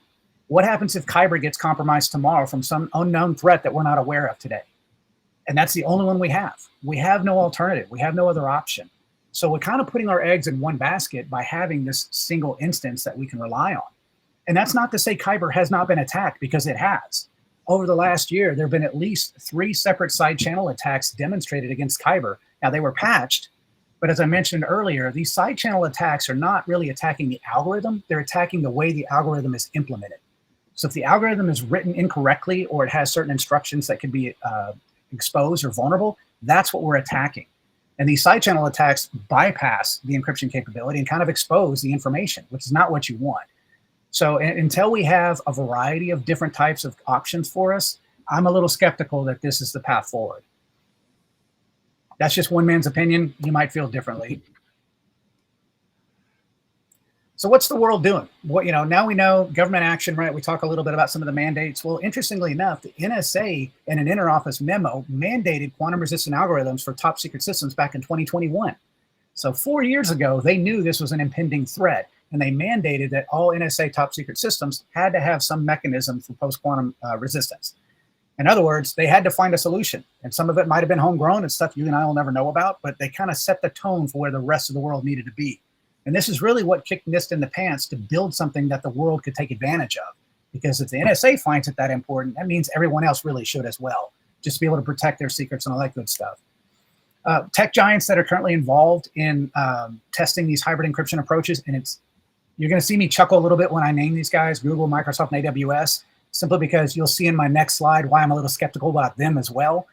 What happens if Kyber gets compromised tomorrow from some unknown threat that we're not aware of today? And that's the only one we have. We have no alternative. We have no other option. So we're kind of putting our eggs in one basket by having this single instance that we can rely on. And that's not to say Kyber has not been attacked, because it has. Over the last year, there have been at least 3 separate side channel attacks demonstrated against Kyber. Now, they were patched, but as I mentioned earlier, these side channel attacks are not really attacking the algorithm. They're attacking the way the algorithm is implemented. So if the algorithm is written incorrectly, or it has certain instructions that can be exposed or vulnerable, that's what we're attacking. And these side channel attacks bypass the encryption capability and kind of expose the information, which is not what you want. So until we have a variety of different types of options for us, I'm a little skeptical that this is the path forward. That's just one man's opinion. You might feel differently. So what's the world doing? What, now we know government action, right? We talk a little bit about some of the mandates. Well, interestingly enough, the NSA in an interoffice memo mandated quantum resistant algorithms for top secret systems back in 2021. So 4 years ago, they knew this was an impending threat, and they mandated that all NSA top secret systems had to have some mechanism for post-quantum resistance. In other words, they had to find a solution, and some of it might have been homegrown and stuff you and I will never know about, but they kind of set the tone for where the rest of the world needed to be. And this is really what kicked NIST in the pants to build something that the world could take advantage of. Because if the NSA finds it that important, that means everyone else really should as well, just to be able to protect their secrets and all that good stuff. Tech giants that are currently involved in testing these hybrid encryption approaches, and you're going to see me chuckle a little bit when I name these guys, Google, Microsoft, and AWS, simply because you'll see in my next slide why I'm a little skeptical about them as well.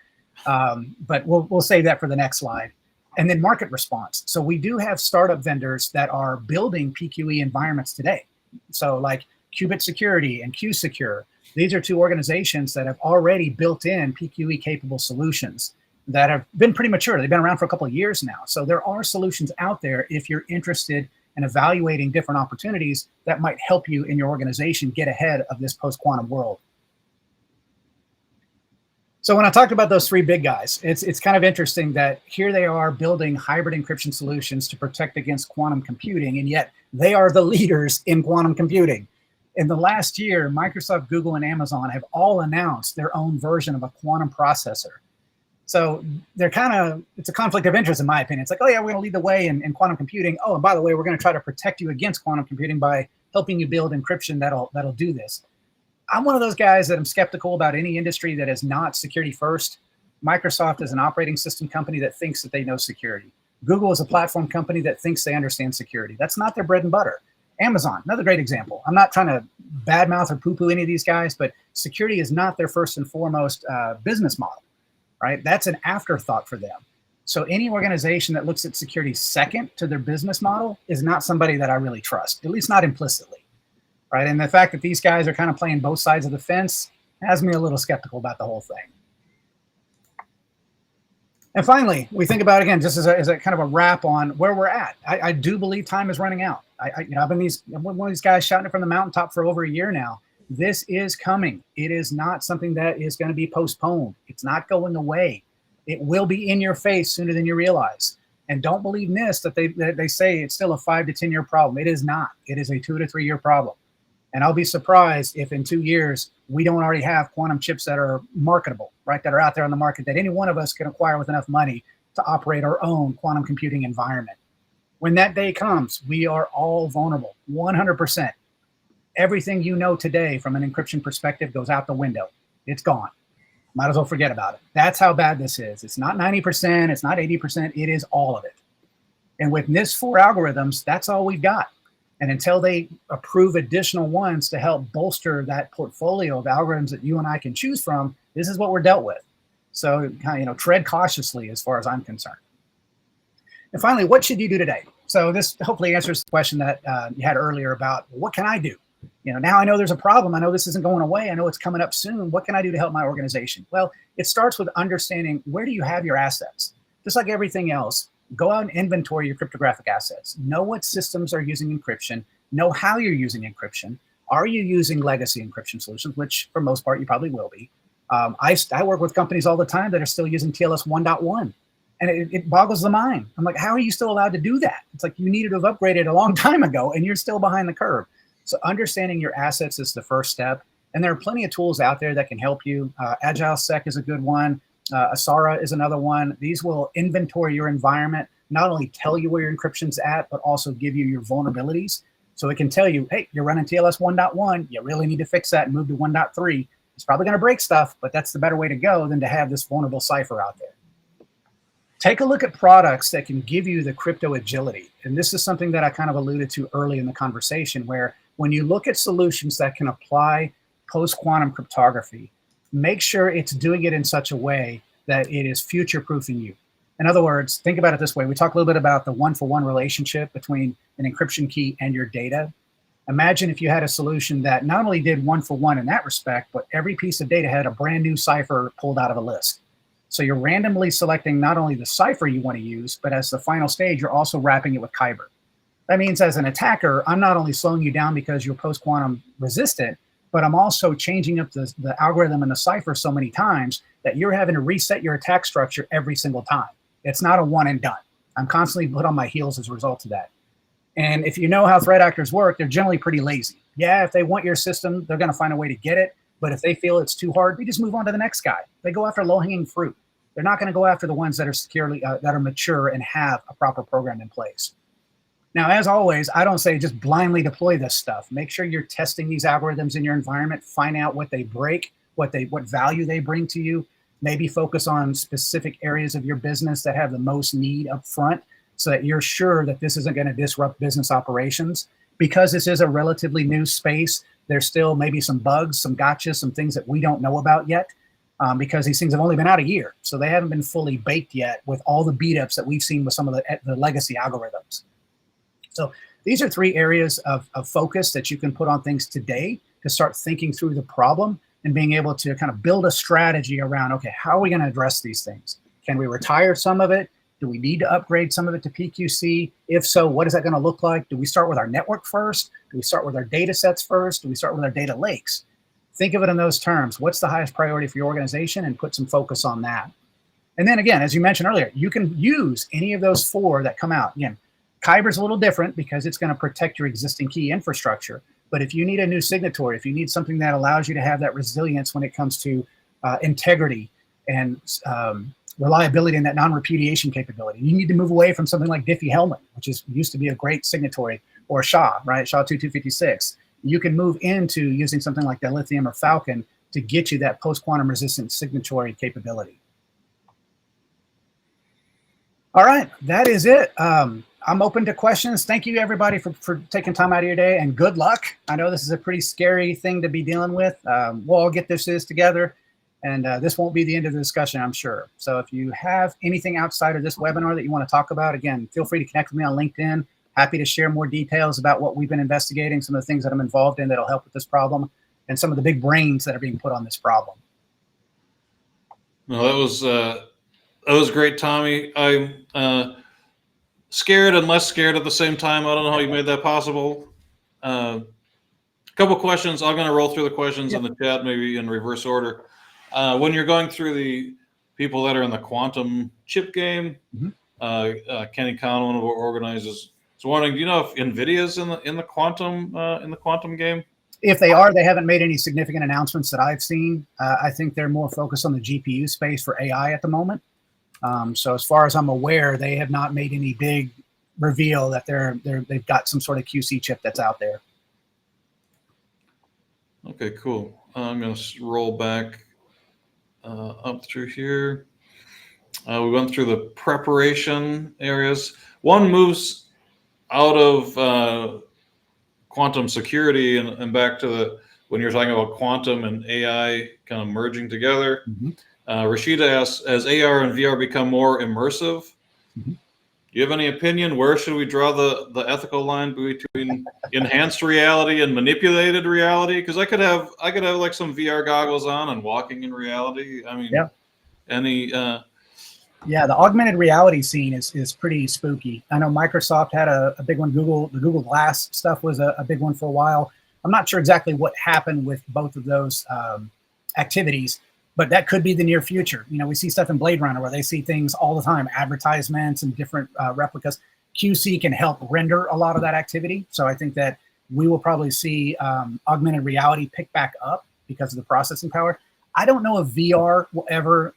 But we'll save that for the next slide. And then market response. So we do have startup vendors that are building PQE environments today. So like Qubit Security and QSecure, these are 2 organizations that have already built in PQE capable solutions that have been pretty mature. They've been around for a couple of years now. So there are solutions out there if you're interested in evaluating different opportunities that might help you in your organization get ahead of this post-quantum world. So when I talked about those 3 big guys, it's kind of interesting that here they are building hybrid encryption solutions to protect against quantum computing, and yet they are the leaders in quantum computing. In the last year, Microsoft, Google, and Amazon have all announced their own version of a quantum processor. So it's a conflict of interest in my opinion. It's like, oh yeah, we're going to lead the way in quantum computing. Oh, and by the way, we're going to try to protect you against quantum computing by helping you build encryption that'll do this. I'm one of those guys that I'm skeptical about any industry that is not security first. Microsoft is an operating system company that thinks that they know security. Google is a platform company that thinks they understand security. That's not their bread and butter. Amazon, another great example. I'm not trying to badmouth or poo-poo any of these guys, but security is not their first and foremost business model, right? That's an afterthought for them. So any organization that looks at security second to their business model is not somebody that I really trust, at least not implicitly. Right, and the fact that these guys are kind of playing both sides of the fence has me a little skeptical about the whole thing. And finally, we think about, again, just as a kind of a wrap on where we're at. I do believe time is running out. I've been one of these guys shouting it from the mountaintop for over a year now. This is coming. It is not something that is going to be postponed. It's not going away. It will be in your face sooner than you realize. And don't believe NIST that they say it's still a 5 to 10 year problem. It is not. It is a 2 to 3 year problem. And I'll be surprised if in 2 years, we don't already have quantum chips that are marketable, right? That are out there on the market that any one of us can acquire with enough money to operate our own quantum computing environment. When that day comes, we are all vulnerable, 100%. Everything you know today from an encryption perspective goes out the window. It's gone. Might as well forget about it. That's how bad this is. It's not 90%, it's not 80%, it is all of it. And with NIST 4 algorithms, that's all we've got. And until they approve additional ones to help bolster that portfolio of algorithms that you and I can choose from, this is what we're dealt with. So, tread cautiously as far as I'm concerned. And finally, what should you do today? So this hopefully answers the question that you had earlier about what can I do? Now I know there's a problem. I know this isn't going away. I know it's coming up soon. What can I do to help my organization? Well, it starts with understanding where do you have your assets? Just like everything else, go out and inventory your cryptographic assets. Know what systems are using encryption. Know how you're using encryption. Are you using legacy encryption solutions, which for most part you probably will be. I work with companies all the time that are still using TLS 1.1. And it boggles the mind. I'm like, how are you still allowed to do that? It's like you needed to have upgraded a long time ago and you're still behind the curve. So understanding your assets is the first step. And there are plenty of tools out there that can help you. AgileSec is a good one. Asara is another one. These will inventory your environment, not only tell you where your encryption's at, but also give you your vulnerabilities. So it can tell you, hey, you're running TLS 1.1. You really need to fix that and move to 1.3. It's probably going to break stuff, but that's the better way to go than to have this vulnerable cipher out there. Take a look at products that can give you the crypto agility. And this is something that I kind of alluded to early in the conversation, where when you look at solutions that can apply post-quantum cryptography, make sure it's doing it in such a way that it is future-proofing you. In other words, think about it this way. We talked a little bit about the one-for-one relationship between an encryption key and your data. Imagine if you had a solution that not only did one-for-one in that respect, but every piece of data had a brand new cipher pulled out of a list. So you're randomly selecting not only the cipher you want to use, but as the final stage, you're also wrapping it with Kyber. That means as an attacker, I'm not only slowing you down because you're post-quantum resistant, but I'm also changing up the algorithm and the cipher so many times that you're having to reset your attack structure every single time. It's not a one and done. I'm constantly put on my heels as a result of that. And if you know how threat actors work, they're generally pretty lazy. Yeah, if they want your system, they're going to find a way to get it. But if they feel it's too hard, they just move on to the next guy. They go after low-hanging fruit. They're not going to go after the ones that are securely, that are mature and have a proper program in place. Now, as always, I don't say just blindly deploy this stuff. Make sure you're testing these algorithms in your environment. Find out what they break, what value they bring to you. Maybe focus on specific areas of your business that have the most need up front, so that you're sure that this isn't going to disrupt business operations. Because this is a relatively new space, there's still maybe some bugs, some gotchas, some things that we don't know about yet, because these things have only been out a year. So they haven't been fully baked yet with all the beat ups that we've seen with some of the legacy algorithms. So these are 3 areas of focus that you can put on things today to start thinking through the problem and being able to kind of build a strategy around, okay, how are we going to address these things? Can we retire some of it? Do we need to upgrade some of it to PQC? If so, what is that going to look like? Do we start with our network first? Do we start with our data sets first? Do we start with our data lakes? Think of it in those terms. What's the highest priority for your organization, and put some focus on that. And then again, as you mentioned earlier, you can use any of those 4 that come out. Again, Kyber's a little different because it's going to protect your existing key infrastructure. But if you need a new signatory, if you need something that allows you to have that resilience when it comes to integrity and reliability and that non-repudiation capability, you need to move away from something like Diffie-Hellman, which used to be a great signatory, or SHA, right? SHA-2256. You can move into using something like Dilithium or Falcon to get you that post-quantum resistant signatory capability. All right, that is it. I'm open to questions. Thank you, everybody, for taking time out of your day, and good luck. I know this is a pretty scary thing to be dealing with. We'll all get this together, and this won't be the end of the discussion, I'm sure. So if you have anything outside of this webinar that you want to talk about, again, feel free to connect with me on LinkedIn. Happy to share more details about what we've been investigating, some of the things that I'm involved in that'll help with this problem, and some of the big brains that are being put on this problem. No, that was great, Tommy. I'm scared and less scared at the same time. I don't know how you made that possible. A couple questions. I'm going to roll through the questions in the chat, maybe in reverse order. When you're going through the people that are in the quantum chip game, Kenny Kahn, one of our organizers, is wondering, do you know if NVIDIA's in the quantum game? If they are, they haven't made any significant announcements that I've seen. I think they're more focused on the GPU space for AI at the moment. So as far as I'm aware, they have not made any big reveal that they've got some sort of QC chip that's out there. Okay, cool. I'm going to roll back up through here. We went through the preparation areas. One moves out of quantum security and back to when you're talking about quantum and AI kind of merging together. Rashida asks, as AR and VR become more immersive, you have any opinion? Where should we draw the ethical line between enhanced reality and manipulated reality? Because I could have like some VR goggles on and walking in reality. I mean, Yeah. any Yeah, the augmented reality scene is pretty spooky. I know Microsoft had a big one. The Google Glass stuff was a big one for a while. I'm not sure exactly what happened with both of those activities, but that could be the near future. You know, we see stuff in Blade Runner where they see things all the time, advertisements and different replicas. QC can help render a lot of that activity. So I think that we will probably see augmented reality pick back up because of the processing power. I don't know if VR will ever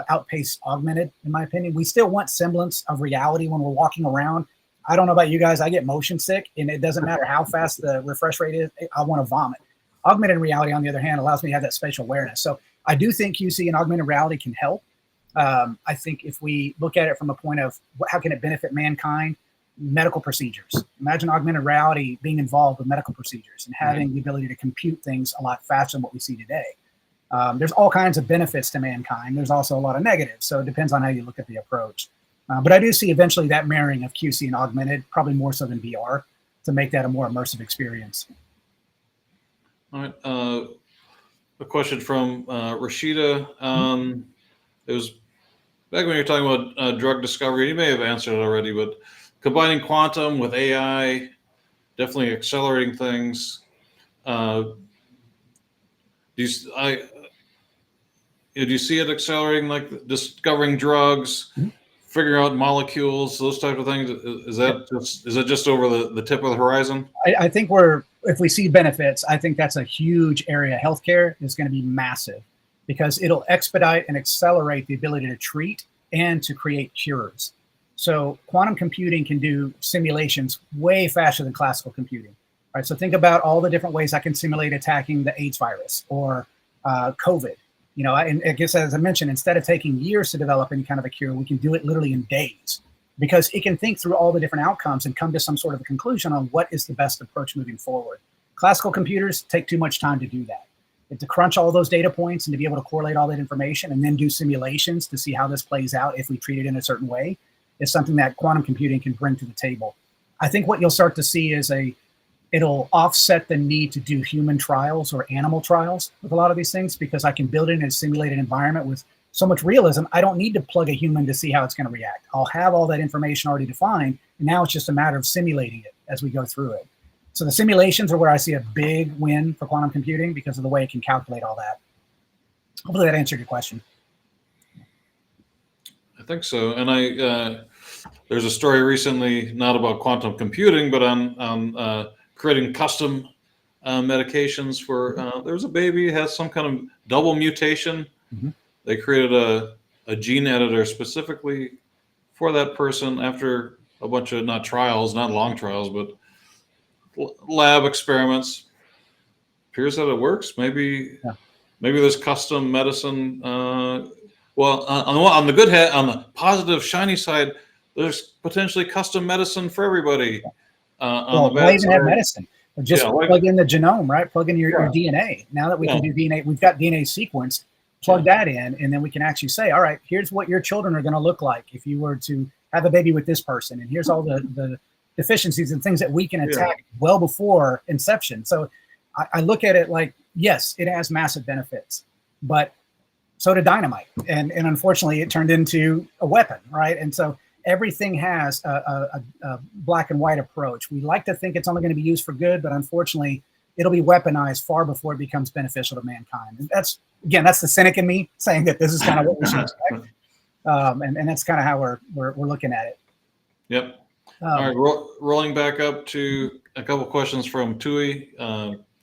outpace augmented, in my opinion. We still want semblance of reality when we're walking around. I don't know about you guys. I get motion sick, and it doesn't matter how fast the refresh rate is. I want to vomit. Augmented reality, on the other hand, allows me to have that spatial awareness. So I do think QC and augmented reality can help. I think if we look at it from a point of how can it benefit mankind, medical procedures. Imagine augmented reality being involved with medical procedures and having the ability to compute things a lot faster than what we see today. There's all kinds of benefits to mankind. There's also a lot of negatives. So it depends on how you look at the approach. But I do see eventually that marrying of QC and augmented, probably more so than VR, to make that a more immersive experience. All right. A question from Rashida. It was back when you were talking about drug discovery. You may have answered it already, but combining quantum with AI, definitely accelerating things. Do you see it accelerating, like discovering drugs, figuring out molecules, those type of things? Is it just over the tip of the horizon? I think if we see benefits, I think that's a huge area. Healthcare is going to be massive because it'll expedite and accelerate the ability to treat and to create cures. So quantum computing can do simulations way faster than classical computing. Right, so think about all the different ways I can simulate attacking the AIDS virus or COVID. You know, and I guess, as I mentioned, instead of taking years to develop any kind of a cure, we can do it literally in days because it can think through all the different outcomes and come to some sort of a conclusion on what is the best approach moving forward. Classical computers take too much time to do that. And to crunch all those data points and to be able to correlate all that information and then do simulations to see how this plays out if we treat it in a certain way is something that quantum computing can bring to the table. I think what you'll start to see is it'll offset the need to do human trials or animal trials with a lot of these things because I can build it in a simulated environment with so much realism. I don't need to plug a human to see how it's going to react. I'll have all that information already defined, and now it's just a matter of simulating it as we go through it. So the simulations are where I see a big win for quantum computing because of the way it can calculate all that. Hopefully that answered your question. I think so. And there's a story recently, not about quantum computing, but on creating custom medications for there's a baby who has some kind of double mutation. They created a gene editor specifically for that person after a bunch of not long trials, but lab experiments. Appears that it works. Maybe there's custom medicine. Well, on the positive shiny side, there's potentially custom medicine for everybody. Why even have medicine? Just plug in the genome, right? Plug in your DNA. Now that we can do DNA, we've got DNA sequenced, plug that in, and then we can actually say, all right, here's what your children are going to look like if you were to have a baby with this person. And here's all the deficiencies and things that we can attack well before inception. So I look at it like, yes, it has massive benefits, but so did dynamite. And unfortunately, it turned into a weapon, right? And so everything has a black and white approach. We like to think it's only going to be used for good, but unfortunately, it'll be weaponized far before it becomes beneficial to mankind. And that's the cynic in me saying that this is kind of what we should expect. And that's kind of how we're looking at it. Yep. All right, rolling back up to a couple questions from Tui.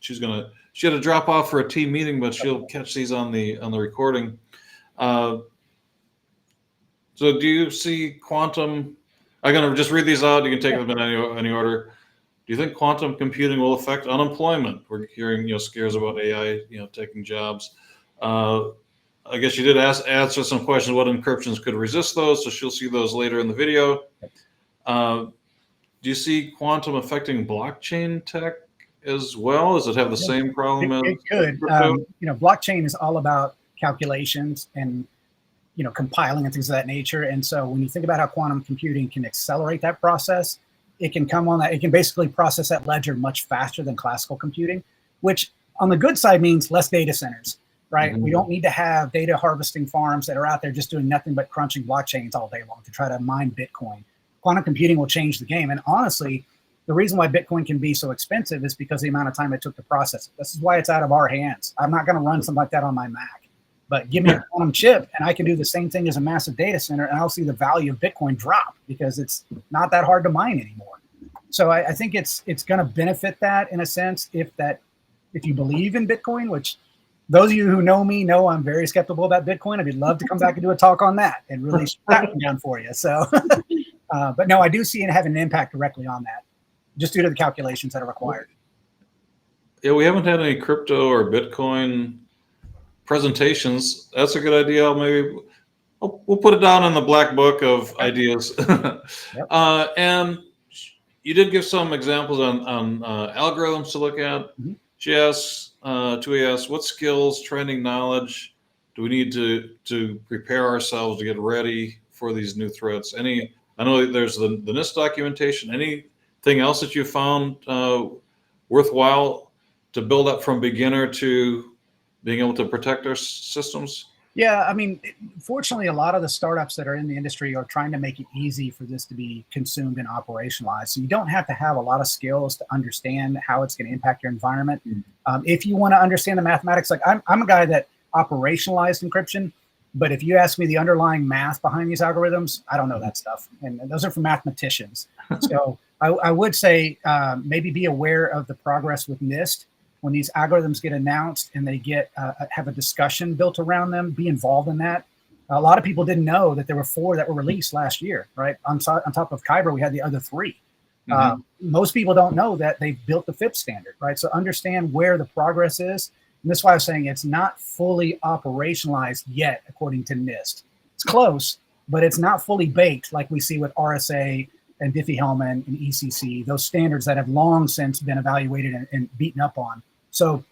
She had to drop off for a team meeting, but she'll catch these on the recording. So do you see quantum? I'm going to just read these out. You can take them in any order. Do you think quantum computing will affect unemployment? We're hearing scares about AI taking jobs. I guess you did answer some questions what encryptions could resist those, so she'll see those later in the video. Do you see quantum affecting blockchain tech as well? Does it have the same problem as it could? Blockchain is all about calculations, and compiling and things of that nature. And so when you think about how quantum computing can accelerate that process, it can it can basically process that ledger much faster than classical computing, which on the good side means less data centers, right? We don't need to have data harvesting farms that are out there just doing nothing but crunching blockchains all day long to try to mine Bitcoin. Quantum computing will change the game. And honestly, the reason why Bitcoin can be so expensive is because of the amount of time it took to process it. This is why it's out of our hands. I'm not going to run something like that on my Mac. But give me a quantum chip and I can do the same thing as a massive data center, and I'll see the value of Bitcoin drop because it's not that hard to mine anymore. So I think it's going to benefit that in a sense if you believe in Bitcoin, which those of you who know me know I'm very skeptical about Bitcoin. I'd love to come back and do a talk on that and really strap it down for you. So, but no, I do see it having an impact directly on that, just due to the calculations that are required. Yeah, we haven't had any crypto or Bitcoin presentations. That's a good idea. Maybe we'll put it down in the black book of ideas. Yep. And you did give some examples on algorithms to look at. She asks, Tui asks, what skills, training knowledge do we need to prepare ourselves to get ready for these new threats? I know there's the NIST documentation. Anything else that you found worthwhile to build up from beginner to being able to protect our systems? Yeah, I mean, fortunately, a lot of the startups that are in the industry are trying to make it easy for this to be consumed and operationalized. So you don't have to have a lot of skills to understand how it's going to impact your environment. If you want to understand the mathematics, like I'm a guy that operationalized encryption, but if you ask me the underlying math behind these algorithms, I don't know that stuff. And those are for mathematicians. So I would say maybe be aware of the progress with NIST. When these algorithms get announced and they have a discussion built around them, be involved in that. A lot of people didn't know that there were 4 that were released last year, right? On top of Kyber, we had the other 3. Most people don't know that they've built the FIPS standard, right? So understand where the progress is. And that's why I was saying it's not fully operationalized yet, according to NIST. It's close, but it's not fully baked like we see with RSA and Diffie-Hellman and ECC, those standards that have long since been evaluated and beaten up on. So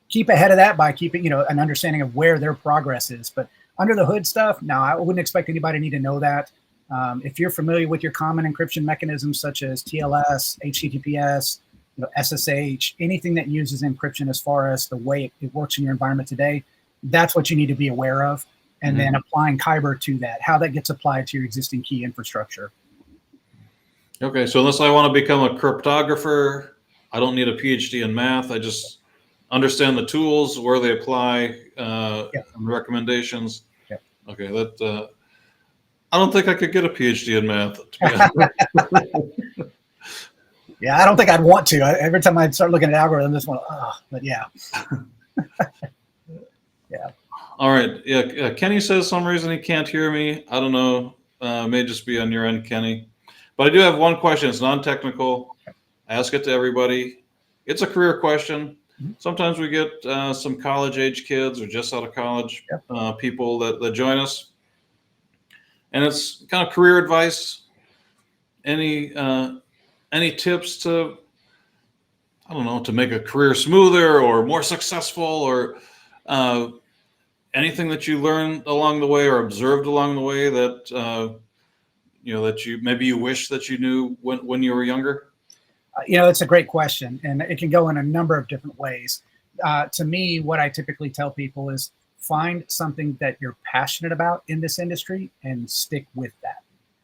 keep ahead of that by keeping, an understanding of where their progress is. But under the hood stuff, no, I wouldn't expect anybody to need to know that. If you're familiar with your common encryption mechanisms such as TLS, HTTPS, SSH, anything that uses encryption as far as the way it works in your environment today, that's what you need to be aware of. And then applying Kyber to that, how that gets applied to your existing key infrastructure. Okay, so unless I want to become a cryptographer, I don't need a PhD in math. I just understand the tools, where they apply, and recommendations. Yeah. Okay, I don't think I could get a PhD in math, to be honest. Yeah, I don't think I'd want to. Every time I start looking at algorithms, this one, but yeah. Yeah. All right. Yeah, Kenny says some reason he can't hear me. I don't know. May just be on your end, Kenny. But I do have one question. It's non-technical. I ask it to everybody. It's a career question. Sometimes we get some college-age kids or just out of college people that join us. And it's kind of career advice. Any tips to, I don't know, to make a career smoother or more successful, or anything that you learned along the way or observed along the way that that you wish that you knew when you were younger? It's a great question, and it can go in a number of different ways. To me, what I typically tell people is find something that you're passionate about in this industry and stick with that.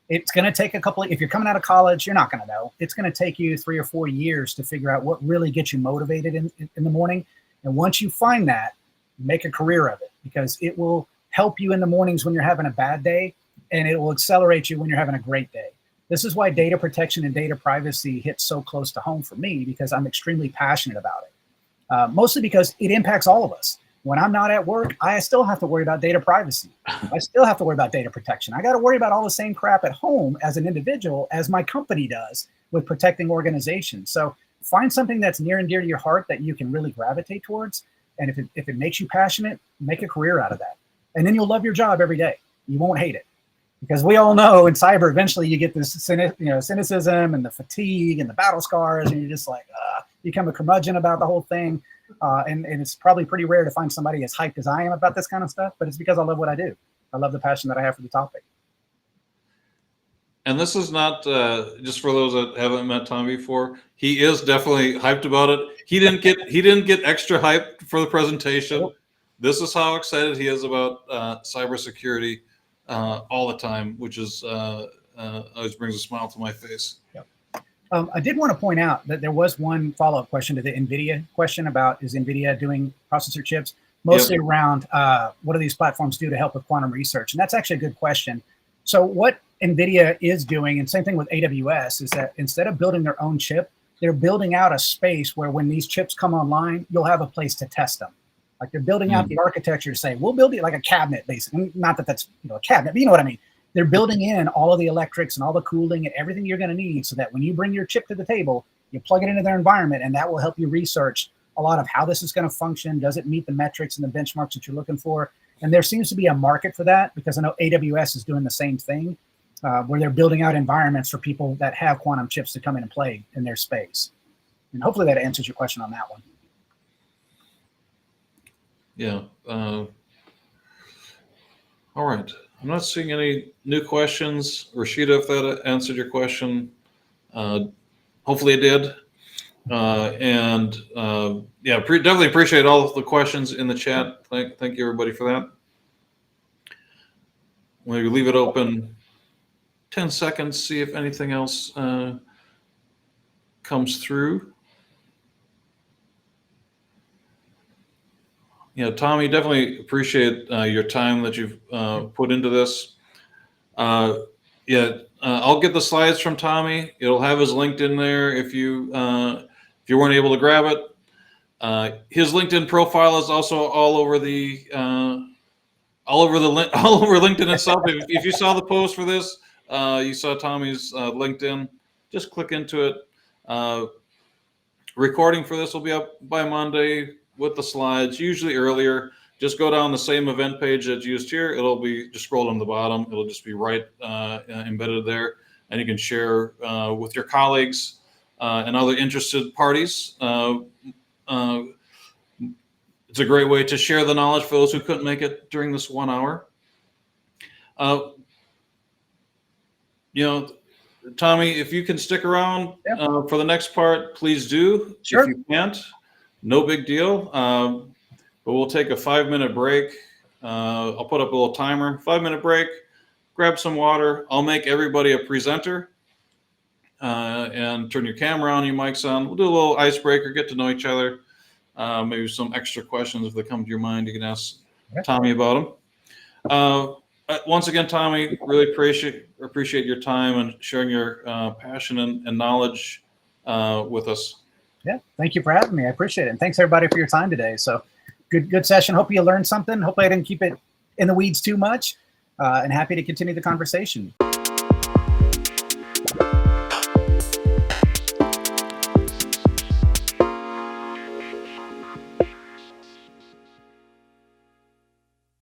It's going to take if you're coming out of college, you're not going to know. It's going to take you 3 or 4 years to figure out what really gets you motivated in the morning. And once you find that, make a career of it, because it will help you in the mornings when you're having a bad day, and it will accelerate you when you're having a great day. This is why data protection and data privacy hits so close to home for me, because I'm extremely passionate about it. Mostly because it impacts all of us. When I'm not at work, I still have to worry about data privacy. I still have to worry about data protection. I got to worry about all the same crap at home as an individual as my company does with protecting organizations. So find something that's near and dear to your heart that you can really gravitate towards. And if it makes you passionate, make a career out of that. And then you'll love your job every day. You won't hate it. Because we all know in cyber, eventually you get this cynicism and the fatigue and the battle scars, and you're just like, you become a curmudgeon about the whole thing. And it's probably pretty rare to find somebody as hyped as I am about this kind of stuff, but it's because I love what I do. I love the passion that I have for the topic. And this is not just for those that haven't met Tom before. He is definitely hyped about it. He didn't get extra hyped for the presentation. Cool. This is how excited he is about cybersecurity all the time, which is always brings a smile to my face. Yep. I did want to point out that there was one follow-up question to the NVIDIA question about, is NVIDIA doing processor chips? Mostly Yep. around what do these platforms do to help with quantum research? And that's actually a good question. So what NVIDIA is doing, and same thing with AWS, is that instead of building their own chip, they're building out a space where when these chips come online, you'll have a place to test them. Like they're building out the architecture to say, we'll build it like a cabinet, basically. Not that that's a cabinet, but you know what I mean. They're building in all of the electrics and all the cooling and everything you're going to need so that when you bring your chip to the table, you plug it into their environment, and that will help you research a lot of how this is going to function. Does it meet the metrics and the benchmarks that you're looking for? And there seems to be a market for that, because I know AWS is doing the same thing, where they're building out environments for people that have quantum chips to come in and play in their space. And hopefully that answers your question on that one. Yeah. All right. I'm not seeing any new questions. Rashida, if that answered your question, hopefully it did. Yeah, definitely appreciate all of the questions in the chat. Thank you everybody for that. We'll leave it open 10 seconds, see if anything else comes through. Tommy, definitely appreciate your time that you've put into this. I'll get the slides from Tommy. It'll have his LinkedIn there if you weren't able to grab it. His LinkedIn profile is also all over LinkedIn itself. If you saw the post for this, you saw Tommy's LinkedIn. Just click into it. Recording for this will be up by Monday with the slides, usually earlier. Just go down the same event page that's used here. It'll be just scroll on the bottom. It'll just be right embedded there, and you can share with your colleagues and other interested parties. It's a great way to share the knowledge for those who couldn't make it during this 1 hour. Tommy, if you can stick around for the next part, please do. Sure. If you can't, no big deal. But we'll take a 5-minute break. I'll put up a little timer. 5-minute break. Grab some water. I'll make everybody a presenter. And turn your camera on, your mics on. We'll do a little icebreaker, get to know each other. Maybe some extra questions if they come to your mind, you can ask Tommy about them. Once again, Tommy, really appreciate your time and sharing your passion and knowledge with us. Yeah, thank you for having me. I appreciate it. And thanks everybody for your time today. So good session. Hope you learned something. Hopefully I didn't keep it in the weeds too much, and happy to continue the conversation.